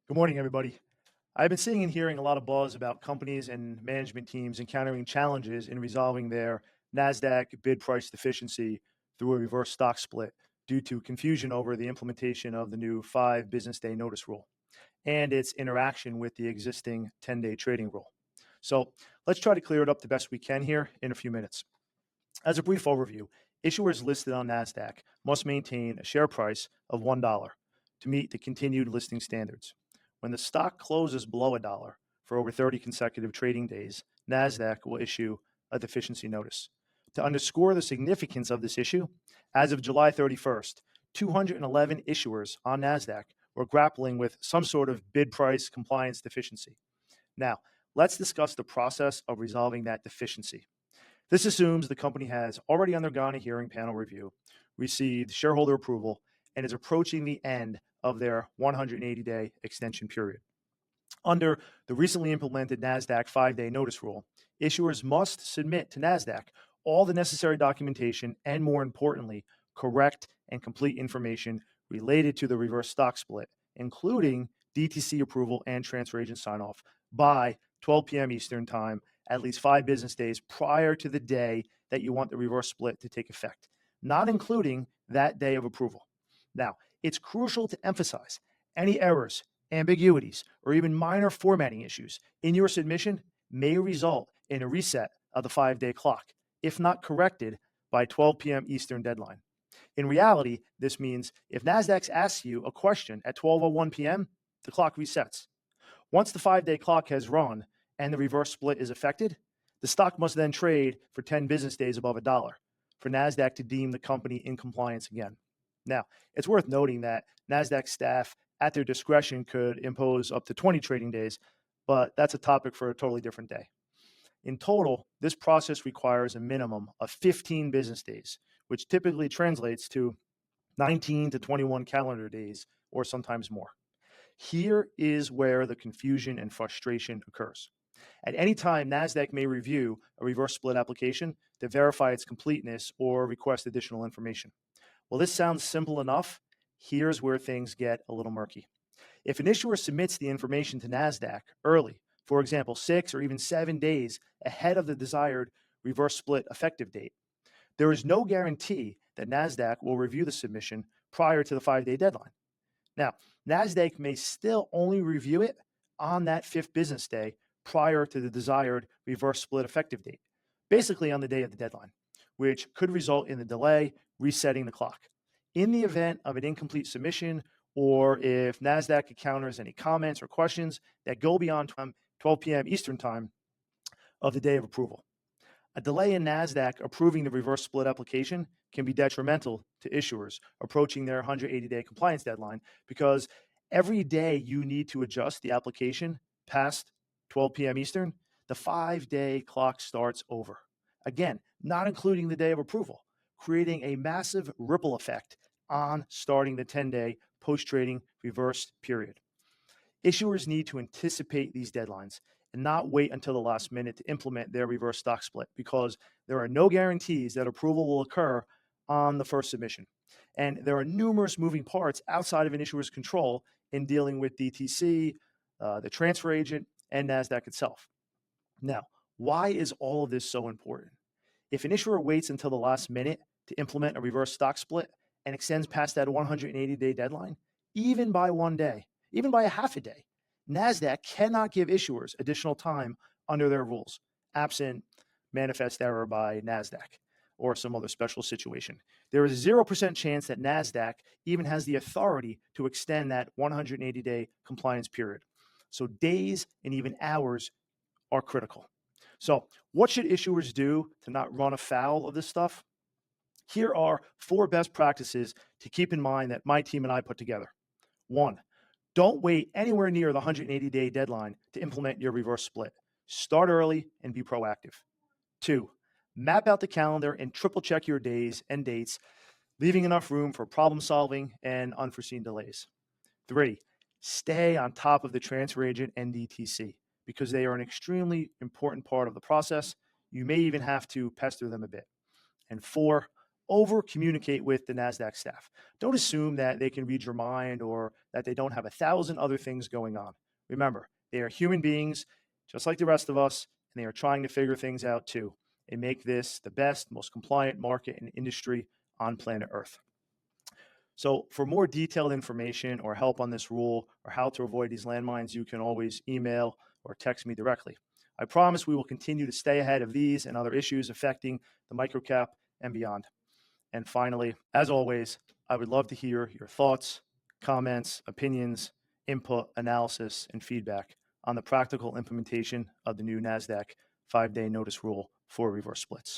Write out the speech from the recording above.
Good morning, everybody. I've been seeing and hearing a lot of buzz about companies and management teams encountering challenges in resolving their NASDAQ bid price deficiency through a reverse stock split due to confusion over the implementation of the new 5 business day notice rule and its interaction with the existing 10-day trading rule. So let's try to clear it up the best we can here in a few minutes. As a brief overview, issuers listed on NASDAQ must maintain a share price of $1 to meet the continued listing standards. When the stock closes below $1 for over 30 consecutive trading days, NASDAQ will issue a deficiency notice. To underscore the significance of this issue, as of July 31st, 211 issuers on NASDAQ were grappling with some sort of bid price compliance deficiency. Now, let's discuss the process of resolving that deficiency. This assumes the company has already undergone a hearing panel review, received shareholder approval, and is approaching the end of their 180-day extension period. Under the recently implemented NASDAQ 5-day notice rule, issuers must submit to NASDAQ all the necessary documentation and, more importantly, correct and complete information related to the reverse stock split, including DTC approval and transfer agent sign-off by 12 p.m. Eastern Time, at least 5 business days prior to the day that you want the reverse split to take effect, not including that day of approval. Now, it's crucial to emphasize any errors, ambiguities, or even minor formatting issues in your submission may result in a reset of the 5-day clock, if not corrected by 12 p.m. Eastern deadline. In reality, this means if NASDAQ asks you a question at 12:01 p.m., the clock resets. Once the 5-day clock has run and the reverse split is effected, the stock must then trade for 10 business days above $1 for NASDAQ to deem the company in compliance again. Now, it's worth noting that NASDAQ staff, at their discretion, could impose up to 20 trading days, but that's a topic for a totally different day. In total, this process requires a minimum of 15 business days, which typically translates to 19 to 21 calendar days, or sometimes more. Here is where the confusion and frustration occurs. At any time, NASDAQ may review a reverse split application to verify its completeness or request additional information. Well, this sounds simple enough. Here's where things get a little murky. If an issuer submits the information to NASDAQ early, for example, 6 or even 7 days ahead of the desired reverse split effective date, there is no guarantee that NASDAQ will review the submission prior to the 5-day deadline. Now, NASDAQ may still only review it on that 5th business day prior to the desired reverse split effective date, basically on the day of the deadline, which could result in the delay resetting the clock. In the event of an incomplete submission, or if NASDAQ encounters any comments or questions that go beyond 12 p.m. Eastern Time of the day of approval, a delay in NASDAQ approving the reverse split application can be detrimental to issuers approaching their 180-day compliance deadline, because every day you need to adjust the application past 12 p.m. Eastern, the 5-day clock starts over. Again, not including the day of approval, creating a massive ripple effect on starting the 10-day post-trading reverse period. Issuers need to anticipate these deadlines and not wait until the last minute to implement their reverse stock split, because there are no guarantees that approval will occur on the first submission. And there are numerous moving parts outside of an issuer's control in dealing with DTC, the transfer agent, and NASDAQ itself. Now, why is all of this so important? If an issuer waits until the last minute to implement a reverse stock split and extends past that 180-day deadline, even by 1 day, even by a half a day, NASDAQ cannot give issuers additional time under their rules, absent manifest error by NASDAQ or some other special situation. There is a 0% chance that NASDAQ even has the authority to extend that 180-day compliance period. So days and even hours are critical. So what should issuers do to not run afoul of this stuff? Here are 4 best practices to keep in mind that my team and I put together. 1, don't wait anywhere near the 180-day deadline to implement your reverse split. Start early and be proactive. 2, map out the calendar and triple check your days and dates, leaving enough room for problem solving and unforeseen delays. 3, stay on top of the transfer agent and DTC, because they are an extremely important part of the process. You may even have to pester them a bit. And 4, over communicate with the NASDAQ staff. Don't assume that they can read your mind or that they don't have 1,000 other things going on. Remember, they are human beings just like the rest of us, and they are trying to figure things out too and make this the best, most compliant market and industry on planet Earth. So for more detailed information or help on this rule or how to avoid these landmines, you can always email or text me directly. I promise we will continue to stay ahead of these and other issues affecting the microcap and beyond. And finally, as always, I would love to hear your thoughts, comments, opinions, input, analysis, and feedback on the practical implementation of the new NASDAQ 5-day notice rule for reverse splits.